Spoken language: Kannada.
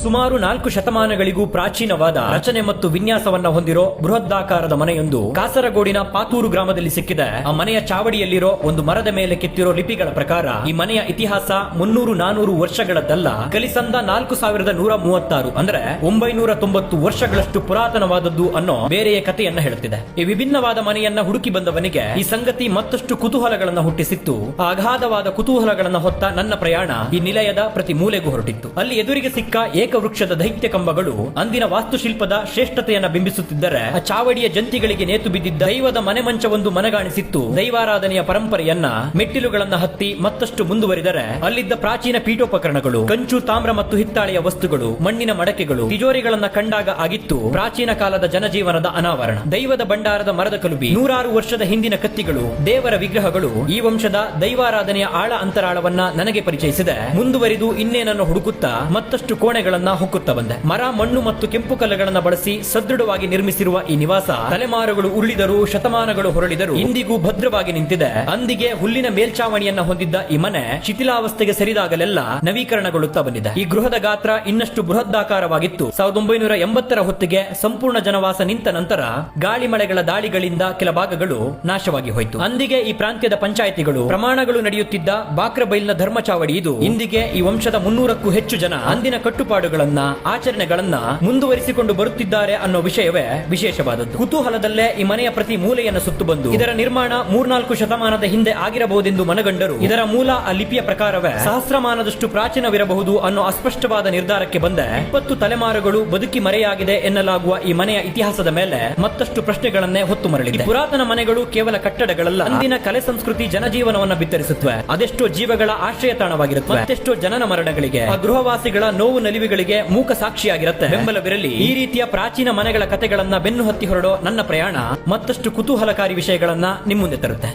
ಸುಮಾರು 4 ಶತಮಾನಗಳಿಗೂ ಪ್ರಾಚೀನವಾದ ರಚನೆ ಮತ್ತು ವಿನ್ಯಾಸವನ್ನ ಹೊಂದಿರೋ ಬೃಹದಾಕಾರದ ಮನೆಯೊಂದು ಕಾಸರಗೋಡಿನ ಪಾತೂರು ಗ್ರಾಮದಲ್ಲಿ ಸಿಕ್ಕಿದೆ. ಆ ಮನೆಯ ಚಾವಡಿಯಲ್ಲಿರೋ ಒಂದು ಮರದ ಮೇಲೆ ಕೆತ್ತಿರೋ ಲಿಪಿಗಳ ಪ್ರಕಾರ ಈ ಮನೆಯ ಇತಿಹಾಸ 300-400 ವರ್ಷಗಳದ್ದಲ್ಲ, ಕಲಿಸಂದ 4136 ಅಂದ್ರೆ 990 ವರ್ಷಗಳಷ್ಟು ಪುರಾತನವಾದದ್ದು ಅನ್ನೋ ಬೇರೆಯ ಕಥೆಯನ್ನ ಹೇಳುತ್ತಿದೆ. ಈ ವಿಭಿನ್ನವಾದ ಮನೆಯನ್ನ ಹುಡುಕಿ ಬಂದವನಿಗೆ ಈ ಸಂಗತಿ ಮತ್ತಷ್ಟು ಕುತೂಹಲಗಳನ್ನ ಹುಟ್ಟಿಸಿತ್ತು. ಆ ಅಗಾಧವಾದ ಕುತೂಹಲಗಳನ್ನ ಹೊತ್ತ ನನ್ನ ಪ್ರಯಾಣ ಈ ನಿಲಯದ ಪ್ರತಿ ಮೂಲೆಗೂ ಹೊರಟಿತ್ತು. ಅಲ್ಲಿ ಎದುರಿಗೆ ಸಿಕ್ಕ ಏಕವೃಕ್ಷದ ದೈತ್ಯ ಕಂಬಗಳು ಅಂದಿನ ವಾಸ್ತುಶಿಲ್ಪದ ಶ್ರೇಷ್ಠತೆಯನ್ನ ಬಿಂಬಿಸುತ್ತಿದ್ದರೆ, ಆ ಚಾವಡಿಯ ಜಂತಿಗಳಿಗೆ ನೇತು ಬಿದ್ದಿದ್ದ ದೈವದ ಮನೆ ಮಂಚವೊಂದು ಮನಗಾಣಿಸಿತ್ತು. ದೈವಾರಾಧನೆಯ ಪರಂಪರೆಯನ್ನ ಮೆಟ್ಟಿಲುಗಳನ್ನ ಹತ್ತಿ ಮತ್ತಷ್ಟು ಮುಂದುವರಿದರೆ ಅಲ್ಲಿದ್ದ ಪ್ರಾಚೀನ ಪೀಠೋಪಕರಣಗಳು, ಕಂಚು, ತಾಮ್ರ ಮತ್ತು ಹಿತ್ತಾಳೆಯ ವಸ್ತುಗಳು, ಮಣ್ಣಿನ ಮಡಕೆಗಳು, ತಿಜೋರಿಗಳನ್ನ ಕಂಡಾಗ ಆಗಿತ್ತು ಪ್ರಾಚೀನ ಕಾಲದ ಜನಜೀವನದ ಅನಾವರಣ. ದೈವದ ಭಂಡಾರದ ಮರದ ಕಲುಬಿ, 100 ವರ್ಷದ ಹಿಂದಿನ ಕತ್ತಿಗಳು, ದೇವರ ವಿಗ್ರಹಗಳು ಈ ವಂಶದ ದೈವಾರಾಧನೆಯ ಆಳ ಅಂತರಾಳವನ್ನ ನನಗೆ ಪರಿಚಯಿಸಿದೆ. ಮುಂದುವರಿದು ಇನ್ನೇನನ್ನು ಹುಡುಕುತ್ತಾ ಮತ್ತಷ್ಟು ಕೋಣೆಗಳನ್ನ ಹೊಕ್ಕುತ್ತಾ ಬಂದೆ. ಮರ, ಮಣ್ಣು ಮತ್ತು ಕೆಂಪು ಕಲ್ಲುಗಳನ್ನ ಬಳಸಿ ಸದೃಢವಾಗಿ ನಿರ್ಮಿಸಿರುವ ಈ ನಿವಾಸ ತಲೆಮಾರುಗಳು ಉರುಳಿದರೂ ಶತಮಾನಗಳು ಹೊರಳಿದರೂ ಇಂದಿಗೂ ಭದ್ರವಾಗಿ ನಿಂತಿದೆ. ಅಂದಿಗೆ ಹುಲ್ಲಿನ ಮೇಲ್ಚಾವಣಿಯನ್ನ ಹೊಂದಿದ್ದ ಈ ಮನೆ ಶಿಥಿಲಾವಸ್ಥೆಗೆ ಸರಿದಾಗಲೆಲ್ಲ ನವೀಕರಣಗೊಳ್ಳುತ್ತಾ ಬಂದಿದೆ. ಈ ಗೃಹದ ಗಾತ್ರ ಇನ್ನಷ್ಟು ಬೃಹದಾಕಾರವಾಗಿತ್ತು. 1980ರ ಹೊತ್ತಿಗೆ ಸಂಪೂರ್ಣ ಜನವಾಸ ನಿಂತ ನಂತರ ಗಾಳಿ ಮಳೆಗಳ ದಾಳಿಗಳಿಂದ ಕೆಲ ಭಾಗಗಳು ನಾಶವಾಗಿ ಹೋಯಿತು. ಅಂದಿಗೆ ಈ ಪ್ರಾಂತ್ಯದ ಪಂಚಾಯಿತಿಗಳು, ಪ್ರಮಾಣಗಳು ನಡೆಯುತ್ತಿದ್ದ ಬಾಕ್ರಬೈಲ್ನ ಧರ್ಮಚಾವಡಿ ಇದು. ಇಂದಿಗೆ ಈ ವಂಶದ 300ಕ್ಕೂ ಹೆಚ್ಚು ಜನ ಅಂದಿನ ಕಟ್ಟುಪಾಡುಗಳನ್ನ, ಆಚರಣೆಗಳನ್ನ ಮುಂದುವರಿಸಿಕೊಂಡು ಬರುತ್ತಿದ್ದಾರೆ ಅನ್ನೋ ವಿಷಯವೇ ವಿಶೇಷವಾದದ್ದು. ಕುತೂಹಲದಲ್ಲೇ ಈ ಮನೆಯ ಪ್ರತಿ ಮೂಲೆಯನ್ನು ಸುತ್ತು ಬಂದು ಇದರ ನಿರ್ಮಾಣ 3-4 ಶತಮಾನದ ಹಿಂದೆ ಆಗಿರಬಹುದೆಂದು ಮನಗಂಡರು ಇದರ ಮೂಲ ಆ ಲಿಪಿಯ ಪ್ರಕಾರವೇ ಸಹಸ್ರಮಾನದಷ್ಟು ಪ್ರಾಚೀನವಿರಬಹುದು ಅನ್ನೋ ಅಸ್ಪಷ್ಟವಾದ ನಿರ್ಧಾರಕ್ಕೆ ಬಂದೆ. 20 ತಲೆಮಾರುಗಳು ಬದುಕಿ ಮರೆಯಾಗಿದೆ ಎನ್ನಲಾಗುವ ಈ ಮನೆಯ ಇತಿಹಾಸದ ಮೇಲೆ ಮತ್ತಷ್ಟು ಪ್ರಶ್ನೆಗಳನ್ನೇ ಹೊತ್ತು ಮರಳಿದೆ. ಪುರಾತನ ಮನೆಗಳು ಕೇವಲ ಕಟ್ಟಡಗಳಲ್ಲ, ಅಂದಿನ ಕಲೆ ಸಂಸ್ಕೃತಿ ಜನಜೀವನವನ್ನ ಬಿತ್ತರಿಸುತ್ತವೆ. ಅದೆಷ್ಟೋ ಜೀವಗಳ ಆಶ್ರಯ ತಾಣವಾಗಿರುತ್ತವೆ. ಮತ್ತೆಷ್ಟೋ ಜನನ ಮರಣಗಳಿಗೆ, ಆ ಗೃಹವಾಸಿಗಳ ನೋವು ನಲಿವುಗಳಿಗೆ ಮೂಕ ಸಾಕ್ಷಿಯಾಗಿರುತ್ತೆ. ಬೆಂಬಲವಿರಲಿ, ಈ ರೀತಿಯ ಪ್ರಾಚೀನ ಮನೆಗಳ ಕಥೆಗಳನ್ನ ಬೆನ್ನು ಹತ್ತಿ ಹೊರಡೋ ನನ್ನ ಪ್ರಯಾಣ ಮತ್ತಷ್ಟು ಕುತೂಹಲಕಾರಿ ವಿಷಯಗಳನ್ನ ನಿಮ್ಮ ಮುಂದೆ ತರುತ್ತೆ.